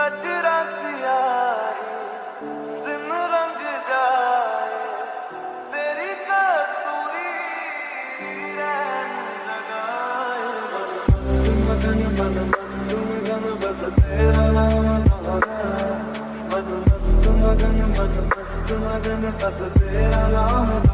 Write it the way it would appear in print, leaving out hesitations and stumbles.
कचरा सियाही दिन रंग जाए तेरी कस्तूरी रैन लगाए मस्त मगन बस तेरा नाम दोहराए मन मस्त मगन बस तेरा नाम